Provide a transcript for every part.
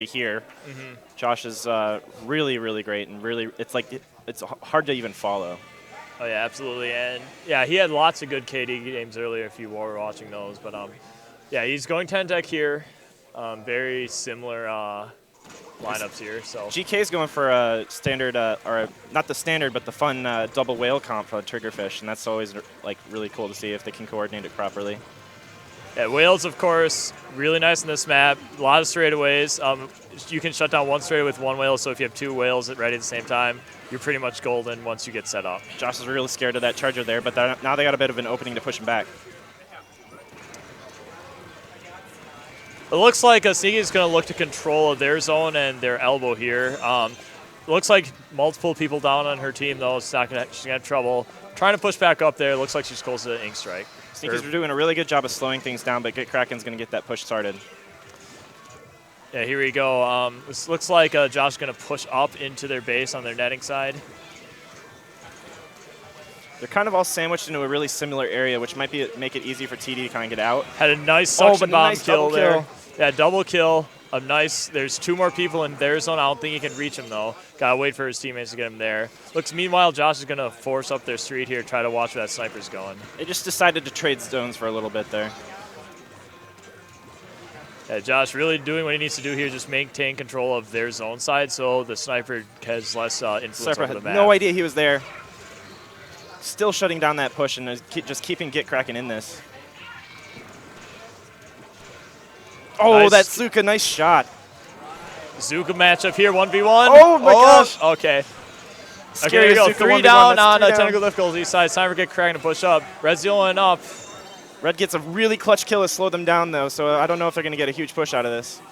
here. Josh is really, really great, and really, it's hard to even follow. Oh yeah, absolutely, and yeah, he had lots of good KD games earlier if you were watching those. But yeah, he's going Tentacle here. Very similar lineups here. So GK's going for a standard, or not the standard, but the fun double whale comp for Triggerfish, and that's always like really cool to see if they can coordinate it properly. yeah, whales, of course, really nice in this map. A lot of straightaways. You can shut down one straightaway with one whale, so if you have two whales ready at the same time, you're pretty much golden once you get set up. Josh is really scared of that charger there, but now they got a bit of an opening to push him back. It looks like Sneaky is going to look to control their zone and their elbow here. Looks like multiple people down on her team, though. She's going to have trouble. Trying to push back up there. Looks like she's close to the Ink Strike. Sneaky's doing a really good job of slowing things down, but Kraken's going to get that push started. Yeah, here we go. This looks like Josh is going to push up into their base on their netting side. They're kind of all sandwiched into a really similar area, which might make it easy for TD to kind of get out. Had a nice suction bomb nice kill there. Kill. Yeah, double kill. There's two more people in their zone. I don't think he can reach him, though. Got to wait for his teammates to get him there. Meanwhile, Josh is going to force up their street here, try to watch where that sniper's going. They just decided to trade zones for a little bit there. Yeah, Josh really doing what he needs to do here, just maintain control of their zone side so the sniper has less influence over the map. No idea he was there. Still shutting down that push and just keeping Kraken in this. Oh, nice. That Zuka, nice shot. Zuka matchup here, 1v1. Oh my gosh. Okay. Scary here we go. Zuka 3 down on Tentacle difficulty side. Time for get Kraken to push up. Red's the only one up. Red gets a really clutch kill to slow them down, though, so I don't know if they're going to get a huge push out of this.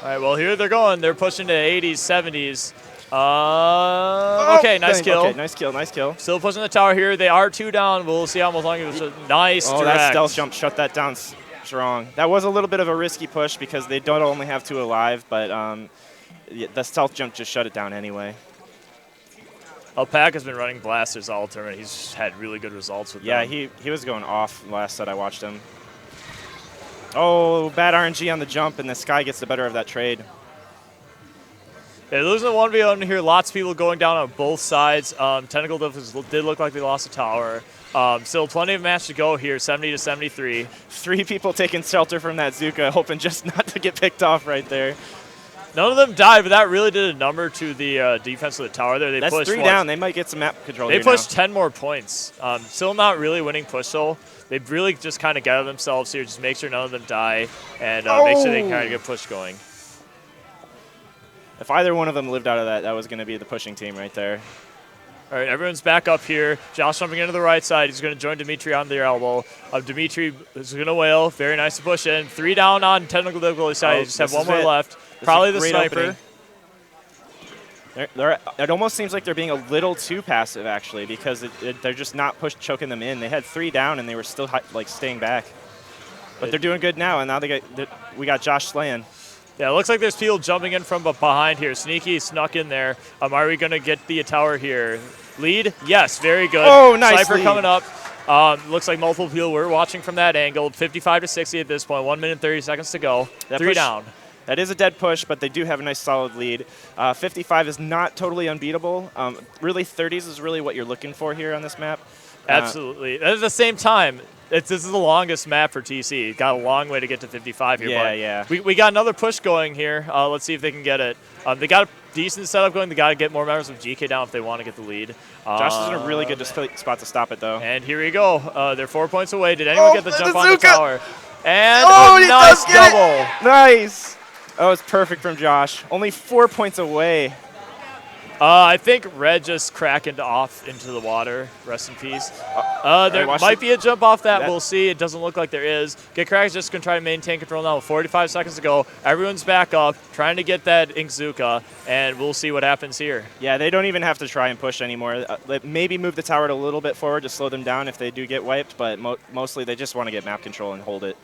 All right, well, here they're going. They're pushing to 80s, 70s. Okay, nice kill. Okay, nice kill, nice kill. Still pushing the tower here. They are 2 down. We'll see how long it was. Nice direct. That stealth jump shut that down strong. That was a little bit of a risky push because they don't only have 2 alive, but the stealth jump just shut it down anyway. Pack has been running blasters all tournament. He's had really good results with them. Yeah, he was going off last set I watched him. Oh, bad RNG on the jump, and this guy gets the better of that trade. Yeah, losing the 1v1 here. Lots of people going down on both sides. Tentacle did look like they lost the tower. Still plenty of match to go here, 70 to 73. 3 people taking shelter from that Zuka, hoping just not to get picked off right there. None of them died, but that really did a number to the defense of the tower there. That's pushed 3 down. They might get some map control They here pushed now. 10 more points. Still not really winning push, though. They really just kind of gathered themselves here, just make sure none of them die, and make sure they kind of get push going. If either one of them lived out of that, that was going to be the pushing team right there. All right, everyone's back up here. Josh jumping into the right side. He's going to join Dimitri on their elbow. Dimitri is going to whale. Very nice to push in. 3 down on Tentacle difficulty side. You just have 1 more left. Probably the sniper. It almost seems like they're being a little too passive, actually, because they're just not choking them in. They had 3 down, and they were still staying back. But they're doing good now, and now we got Josh slaying. Yeah, it looks like there's people jumping in from behind here. Sneaky snuck in there. Are we going to get the tower here? Lead? Yes, very good. Oh, nice Sniper lead. coming up. Looks like multiple people were watching from that angle. 55 to 60 at this point. 1 minute and 30 seconds to go. 3 down. That is a dead push, but they do have a nice solid lead. 55 is not totally unbeatable. Really, 30s is really what you're looking for here on this map. Absolutely. At the same time, this is the longest map for TC. Got a long way to get to 55 here. Yeah. We got another push going here. Let's see if they can get it. They got a decent setup going. They got to get more members of GK down if they want to get the lead. Josh is in a really good spot to stop it, though. And here we go. They're 4 points away. Did anyone get the jump on the tower? And a nice double. Nice. That was perfect from Josh. Only 4 points away. I think Red just Krakened off into the water. Rest in peace. There might be a jump off that. We'll see. It doesn't look like there is. Kraken's just going to try to maintain control now with 45 seconds to go. Everyone's back up, trying to get that Inkzuka, and we'll see what happens here. Yeah, they don't even have to try and push anymore. Maybe move the tower a little bit forward to slow them down if they do get wiped, but mostly they just want to get map control and hold it.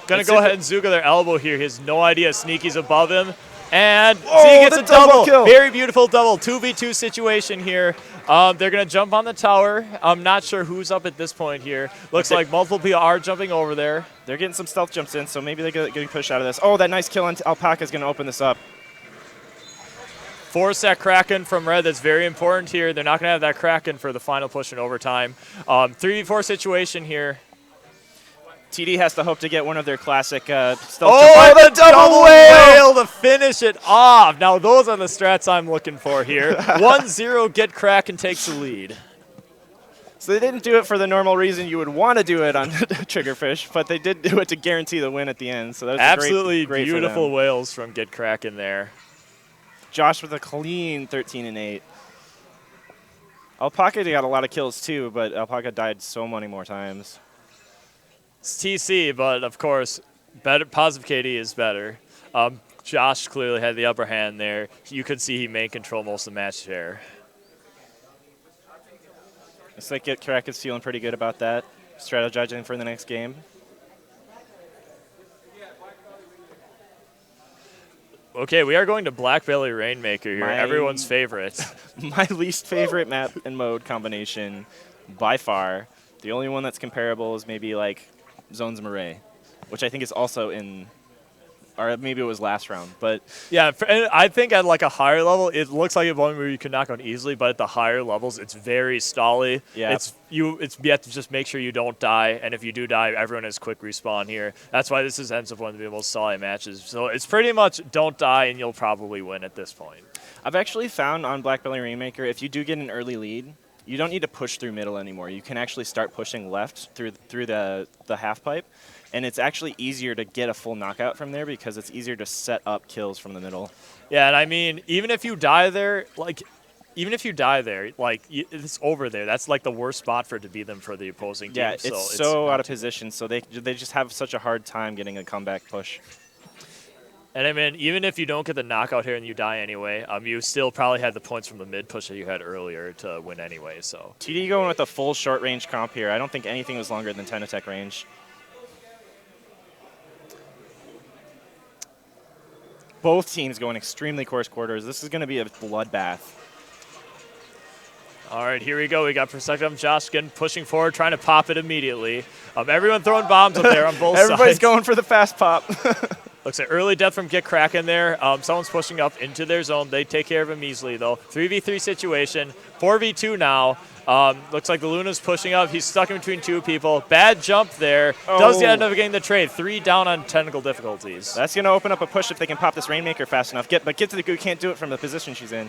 Going to go ahead and Zuka their elbow here. He has no idea Sneaky's above him. And oh, Z gets a double. kill. Very beautiful double. 2v2 situation here. They're going to jump on the tower. I'm not sure who's up at this point here. Looks like multiple people are jumping over there. They're getting some stealth jumps in, so maybe they're getting pushed out of this. Oh, that nice kill on Alpaca is going to open this up. Force that Kraken from red. That's very important here. They're not going to have that Kraken for the final push in overtime. 3v4 situation here. TD has to hope to get one of their classic stealth the double whale to finish it off. Now, those are the strats I'm looking for here. 1-0, get Kraken takes the lead. So they didn't do it for the normal reason you would want to do it on Triggerfish, but they did do it to guarantee the win at the end. So that was absolutely great beautiful whales from Get Kraken there. Josh with a clean 13-8. Alpaca got a lot of kills too, but Alpaca died so many more times. It's TC, but of course, positive KD is better. Josh clearly had the upper hand there. You could see he may control most of the match share. Looks like Get Kraken's feeling pretty good about that. Strategizing for the next game. Okay, we are going to Black Belly Rainmaker here, everyone's favorite. My least favorite map and mode combination by far. The only one that's comparable is maybe like Zones Murray, which I think is also in, or maybe it was last round. But yeah, I think at like a higher level, it looks like a one where you can knock out easily, but at the higher levels, it's very stally. Yeah. You have to just make sure you don't die, and if you do die, everyone has quick respawn here. That's why this ends up one of the most stally matches. So it's pretty much don't die, and you'll probably win at this point. I've actually found on Black Belly Rainmaker, if you do get an early lead, you don't need to push through middle anymore. You can actually start pushing left through the half pipe, and it's actually easier to get a full knockout from there because it's easier to set up kills from the middle. Yeah, and I mean, even if you die there, it's over there. That's like the worst spot for it to be them for the opposing team. Yeah, it's so out of position, so they just have such a hard time getting a comeback push. And I mean, even if you don't get the knockout here and you die anyway, you still probably had the points from the mid push that you had earlier to win anyway. So TD going with a full short range comp here. I don't think anything was longer than 10 attack range. Both teams going extremely coarse quarters. This is going to be a bloodbath. All right, here we go. We got Perspective Josh again pushing forward, trying to pop it immediately. Everyone throwing bombs up there on both sides. Everybody's going for the fast pop. Looks like early death from Get Kraken there. Someone's pushing up into their zone. They take care of him easily, though. 3v3 situation. 4v2 now. Looks like the Luna's pushing up. He's stuck in between two people. Bad jump there. Does end up getting the trade. 3 down on technical difficulties. That's going to open up a push if they can pop this Rainmaker fast enough. But Get to the Goo can't do it from the position she's in,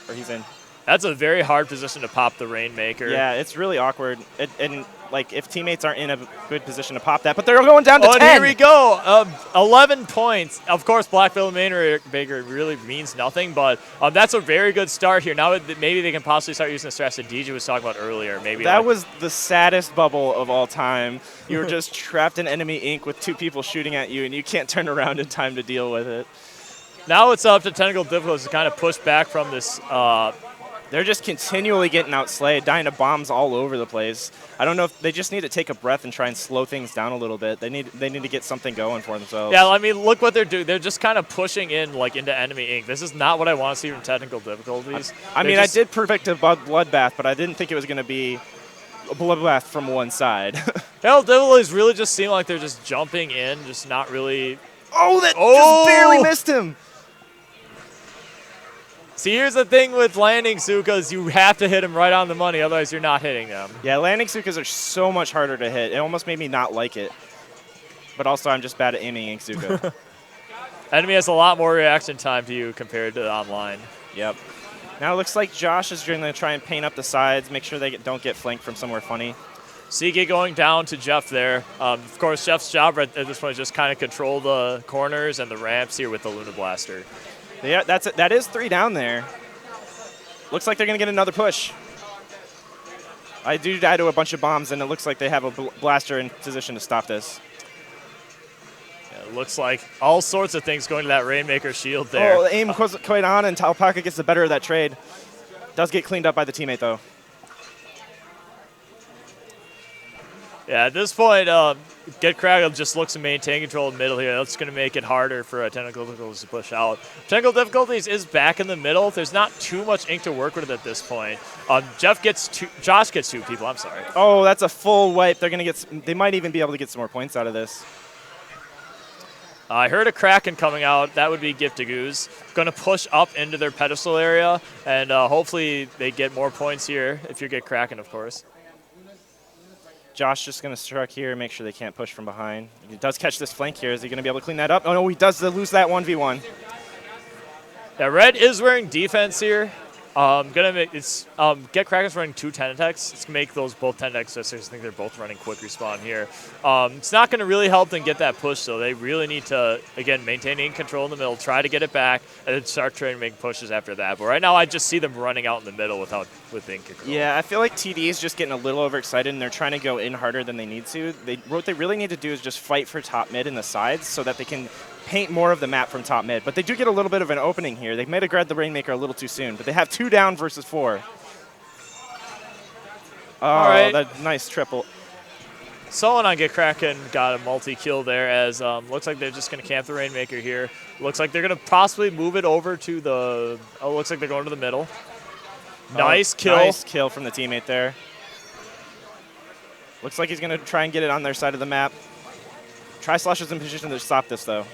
or he's in. That's a very hard position to pop the Rainmaker. Yeah, it's really awkward. And like, if teammates aren't in a good position to pop that, but they're going down to 10. And here we go. 11 points. Of course, Black Belly Rainmaker really means nothing, but that's a very good start here. Now maybe they can possibly start using the strats that DJ was talking about earlier. Maybe that was the saddest bubble of all time. You were just trapped in enemy ink with 2 people shooting at you, and you can't turn around in time to deal with it. Now it's up to technical difficulties to kind of push back from this. They're just continually getting outslayed, dying to bombs all over the place. I don't know if they just need to take a breath and try and slow things down a little bit. They need to get something going for themselves. Yeah, I mean, look what they're doing. They're just kind of pushing in into enemy ink. This is not what I want to see from technical difficulties. I mean, I did predict a bloodbath, but I didn't think it was going to be a bloodbath from one side. Hell, difficulties really just seem like they're just jumping in, just not really. Oh, that just barely missed him. See, here's the thing with landing Sukas, you have to hit them right on the money, otherwise you're not hitting them. Yeah, landing Sukas are so much harder to hit. It almost made me not like it. But also, I'm just bad at aiming Ink Suka. Enemy has a lot more reaction time to you compared to online. Yep. Now it looks like Josh is going to try and paint up the sides, make sure they don't get flanked from somewhere funny. CK going down to Jeff there. Of course, Jeff's job at this point is just kind of control the corners and the ramps here with the Luna Blaster. Yeah, that is 3 down there. Looks like they're going to get another push. I do die to a bunch of bombs, and it looks like they have a blaster in position to stop this. Yeah, it looks like all sorts of things going to that Rainmaker shield there. Oh, the aim was quite on, and Alpaca gets the better of that trade. Does get cleaned up by the teammate, though. Yeah, at this point, Get Kraken just looks to maintain control in the middle here. That's going to make it harder for Tentacle Difficulties to push out. Tentacle Difficulties is back in the middle. There's not too much ink to work with at this point. Josh gets 2 people. I'm sorry. Oh, that's a full wipe. They're going to get. They might even be able to get some more points out of this. I heard a Kraken coming out. That would be Giftagoos. Going to push up into their pedestal area, and hopefully they get more points here if you get Kraken, of course. Josh just going to struck here, make sure they can't push from behind. He does catch this flank here. Is he going to be able to clean that up? Oh, no, he does lose that 1v1. Yeah, Red is wearing defense here. Gonna make it's Get Kraken's running 2 Tentatecs. It's gonna make those both Tentatecs. So I think they're both running quick respawn here. It's not gonna really help them get that push though. They really need to again maintain ink control in the middle, try to get it back, and then start trying to make pushes after that. But right now I just see them running out in the middle with ink control. Yeah, I feel like TD is just getting a little overexcited and they're trying to go in harder than they need to. What they really need to do is just fight for top mid in the sides so that they can paint more of the map from top mid. But they do get a little bit of an opening here. They may have grabbed the Rainmaker a little too soon, but they have 2 down versus 4. Oh, all right. That nice triple. Someone on Get Kraken got a multi-kill there as looks like they're just going to camp the Rainmaker here. Looks like they're going to possibly move it over to the, looks like they're going to the middle. Nice kill. Nice kill from the teammate there. Looks like he's going to try and get it on their side of the map. Tri-Slosh is in position to stop this, though.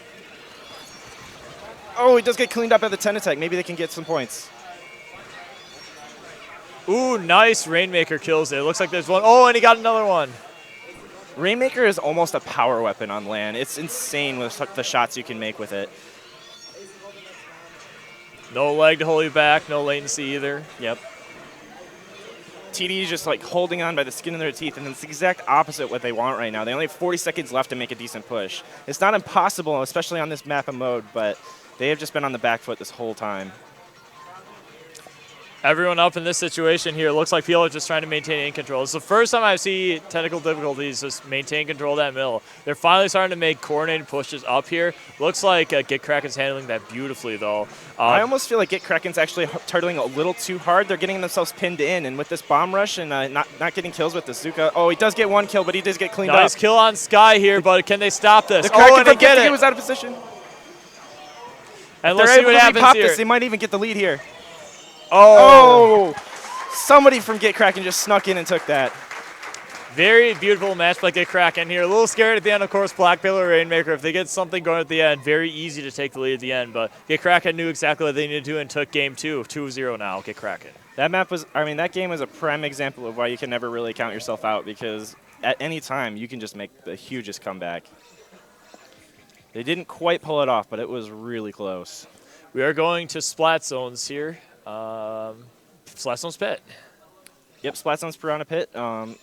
Oh, he does get cleaned up at the Tentatek. Maybe they can get some points. Ooh, nice Rainmaker kills there. Looks like there's one. Oh, and he got another one. Rainmaker is almost a power weapon on LAN. It's insane with the shots you can make with it. No leg to hold you back, no latency either. Yep. TD is just like holding on by the skin of their teeth, and it's the exact opposite what they want right now. They only have 40 seconds left to make a decent push. It's not impossible, especially on this map and mode, but they have just been on the back foot this whole time. Everyone up in this situation here looks like people are just trying to maintain ink control. It's the first time I see Tentacle Difficulties just maintain control of that middle. They're finally starting to make coordinated pushes up here. Looks like Get Kraken's handling that beautifully, though. I almost feel like Get Kraken's actually turtling a little too hard. They're getting themselves pinned in, and with this bomb rush and not getting kills with the Zuka. Oh, he does get 1 kill, but he does get cleaned up. Nice kill on Sky here, but can they stop this? The Kraken and they get it. He was out of position. And let's see what happens here. They might even get the lead here. Oh. Somebody from Get Kraken just snuck in and took that. Very beautiful match by Get Kraken here. A little scared at the end, of course, Black Pillar Rainmaker. If they get something going at the end, very easy to take the lead at the end. But Get Kraken knew exactly what they needed to do and took game 2. 2-0 now, Get Kraken. That game was a prime example of why you can never really count yourself out, because at any time you can just make the hugest comeback. They didn't quite pull it off, but it was really close. We are going to Splat Zones here. Splat Zones Pit. Yep, Splat Zones Piranha Pit. I'm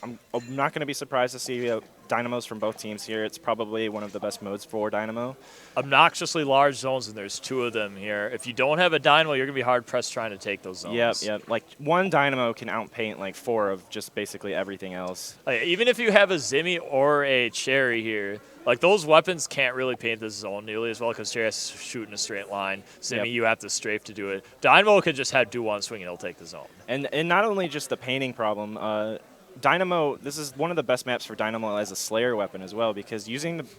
not going to be surprised to see Dynamos from both teams here. It's probably one of the best modes for Dynamo. Obnoxiously large zones, and there's 2 of them here. If you don't have a Dynamo, you're going to be hard-pressed trying to take those zones. Yep. Like, 1 Dynamo can outpaint, like, 4 of just basically everything else. Like, even if you have a Zimmy or a Cherry here, like, those weapons can't really paint this zone nearly as well because Cherry has to shoot in a straight line. Zimmy, you have to strafe to do it. Dynamo could just do 1 swing and he'll take the zone. And not only just the painting problem, Dynamo, this is one of the best maps for Dynamo as a Slayer weapon as well, because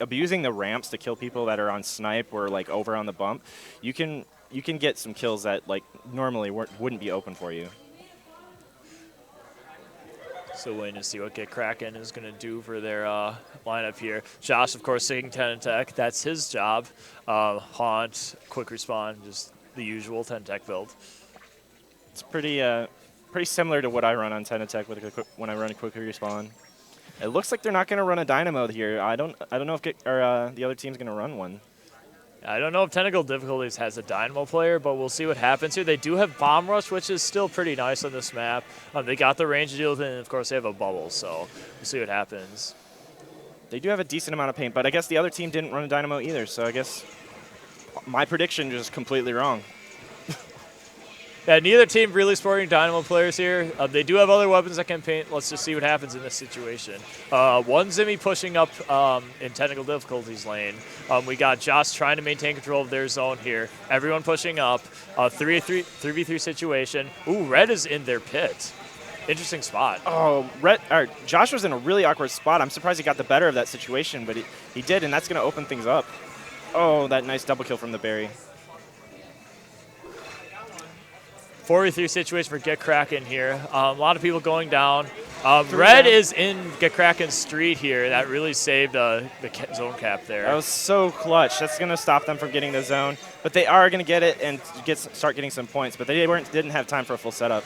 abusing the ramps to kill people that are on snipe or like over on the bump, you can get some kills that like normally wouldn't be open for you. So waiting to see what Get Kraken is going to do for their lineup here. Josh, of course, taking Tentatek. That's his job. Haunt, quick respawn, just the usual Tentatek build. It's pretty similar to what I run on Tentatek when I run a quick respawn. It looks like they're not going to run a Dynamo here. I don't know if the other team's going to run one. I don't know if Tentacle Difficulties has a Dynamo player, but we'll see what happens here. They do have Bomb Rush, which is still pretty nice on this map. They got the range to deal with it, and of course they have a bubble, so we'll see what happens. They do have a decent amount of paint, but I guess the other team didn't run a Dynamo either, so I guess my prediction was completely wrong. Yeah, neither team really sporting Dynamo players here. They do have other weapons that can paint. Let's just see what happens in this situation. 1 Zimmy pushing up in Technical Difficulties lane. We got Josh trying to maintain control of their zone here. Everyone pushing up. 3v3 situation. Ooh, Red is in their pit. interesting spot. Oh, Josh was in a really awkward spot. I'm surprised he got the better of that situation, but he did, and that's going to open things up. Oh, that nice double kill from the berry. 4v3 situation for Get Kraken here. A lot of people going down. Red is in Get Kraken's street here. That really saved the zone cap there. That was so clutch. That's going to stop them from getting the zone. But they are going to get it and start getting some points. But they didn't have time for a full setup.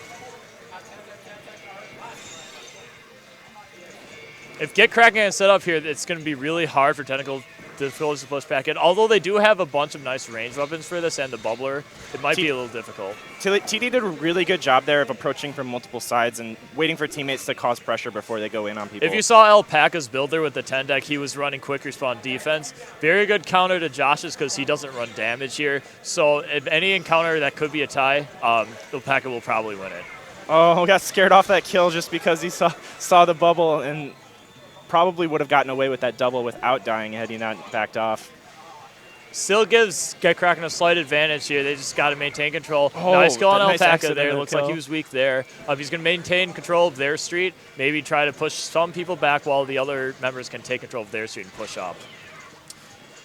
If Get Kraken is set up here, it's going to be really hard for Tentacle to push back in. Although they do have a bunch of nice range weapons for this and the bubbler, it might be a little difficult. TD did a really good job there of approaching from multiple sides and waiting for teammates to cause pressure before they go in on people. If you saw Alpaca's builder with the 10 deck, he was running quick respawn defense. Very good counter to Josh's because he doesn't run damage here. So if any encounter that could be a tie, Alpaca will probably win it. Oh, got scared off that kill just because he saw the bubble and probably would have gotten away with that double without dying had he not backed off. Still gives Get Kraken a slight advantage here. They just got to maintain control. Oh, nice kill on nice Alpaca there. Looks like he was weak there. He's going to maintain control of their street, maybe try to push some people back while the other members can take control of their street and push up.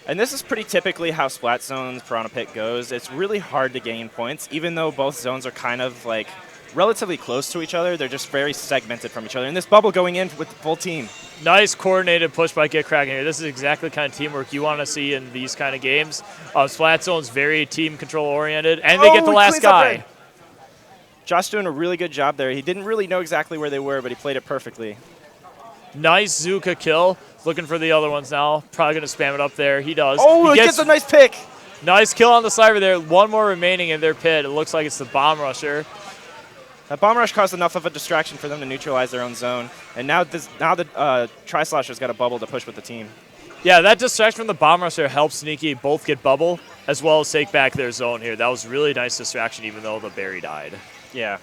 And this is pretty typically how Splat Zone's Piranha Pit goes. It's really hard to gain points, even though both zones are kind of like relatively close to each other. They're just very segmented from each other. And this bubble going in with the full team. Nice coordinated push by Get Kraken here. This is exactly the kind of teamwork you want to see in these kind of games. Splat Zone's very team control oriented, and they get the last guy. Josh doing a really good job there. He didn't really know exactly where they were, but he played it perfectly. Nice Zuka kill. Looking for the other ones now. Probably going to spam it up there. He does. Oh, he gets a nice pick. Nice kill on the sniper there. One more remaining in their pit. It looks like it's the bomb rusher. That bomb rush caused enough of a distraction for them to neutralize their own zone. And now the Tri-Slasher's got a bubble to push with the team. Yeah, that distraction from the bomb rusher helps Sneaky both get bubble as well as take back their zone here. That was really nice distraction even though the berry died. Yeah,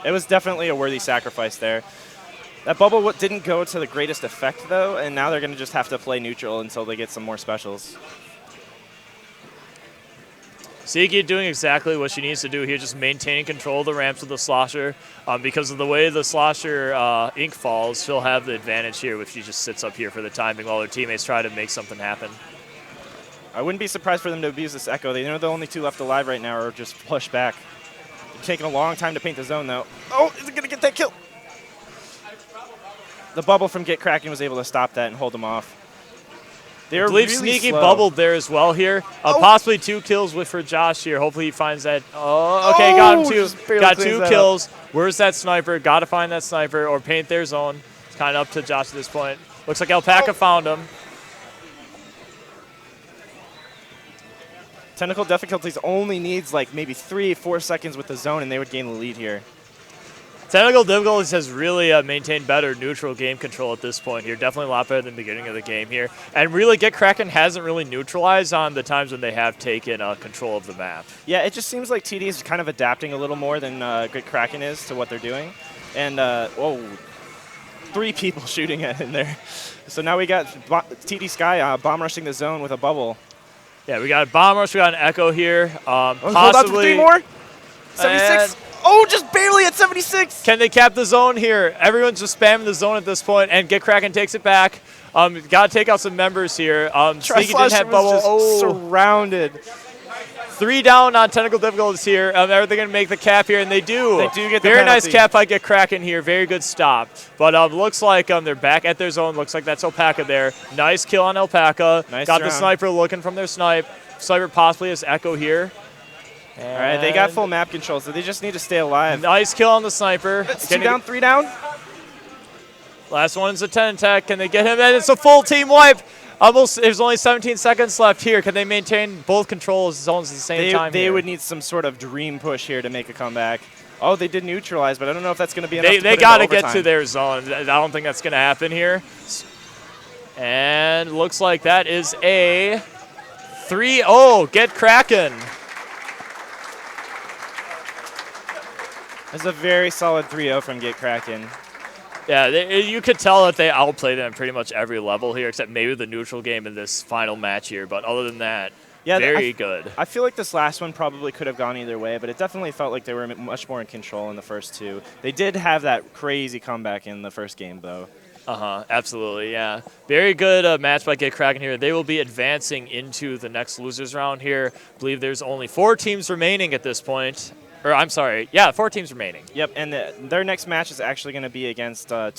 it was definitely a worthy sacrifice there. That bubble didn't go to the greatest effect though, and now they're going to just have to play neutral until they get some more specials. Sneaky doing exactly what she needs to do here, just maintaining control of the ramps with the Slosher. Because of the way the Slosher ink falls, she'll have the advantage here if she just sits up here for the timing while her teammates try to make something happen. I wouldn't be surprised for them to abuse this Echo. They know the only two left alive right now are just push back. They're taking a long time to paint the zone though. Oh, is it going to get that kill? The bubble from Get Kraken was able to stop that and hold them off. I believe really Sneaky bubbled there as well here. Possibly 2 kills for Josh here. Hopefully he finds that. Oh, okay, got him 2. Got 2 kills. Where's that sniper? Got to find that sniper or paint their zone. It's kind of up to Josh at this point. Looks like Alpaca found him. Tentacle difficulties only needs like maybe 3-4 seconds with the zone and they would gain the lead here. Technical difficulties has really maintained better neutral game control at this point here. Definitely a lot better than the beginning of the game here. And really, Get Kraken hasn't really neutralized on the times when they have taken control of the map. Yeah, it just seems like TD is kind of adapting a little more than Get Kraken is to what they're doing. And, whoa, 3 people shooting at in there. So now we got TD Sky bomb rushing the zone with a bubble. Yeah, we got a bomb rush. We got an Echo here. Possibly. Hold on for 3 more. 76. Oh, just barely at 76. Can they cap the zone here? Everyone's just spamming the zone at this point, and Get Kraken takes it back. Got to take out some members here. Sneaky didn't have bubble. Surrounded. 3 down on technical difficulties here. Are they going to make the cap here? And they do. They do get the Very penalty. nice cap by Get Kraken here. Very good stop. But looks like they're back at their zone. Looks like that's Alpaca there. Nice kill on Alpaca. Nice got round. the sniper looking from their snipe. Sniper possibly has Echo here. All right, they got full map control, so they just need to stay alive. Nice kill on the sniper. It's 2 down, 3 down. Last one's a 10 attack. Can they get him? And it's a full team wipe. Almost. There's only 17 seconds left here. Can they maintain both control zones at the same time? They would need some sort of dream push here to make a comeback. Oh, they did neutralize, but I don't know if that's going to be enough. They got to get to their zone. I don't think that's going to happen here. And looks like that is a 3-0. Get Kraken. It's a very solid 3-0 from Get Kraken. Yeah, you could tell that they outplayed them at pretty much every level here, except maybe the neutral game in this final match here. But other than that, Yeah, very good. I feel like this last one probably could have gone either way, but it definitely felt like they were much more in control in the first two. They did have that crazy comeback in the first game, though. Absolutely, yeah. Very good match by Get Kraken here. They will be advancing into the next losers round here. I believe there's only 4 teams remaining at this point. Or I'm sorry, yeah, 4 teams remaining. Yep, and their next match is actually going to be against two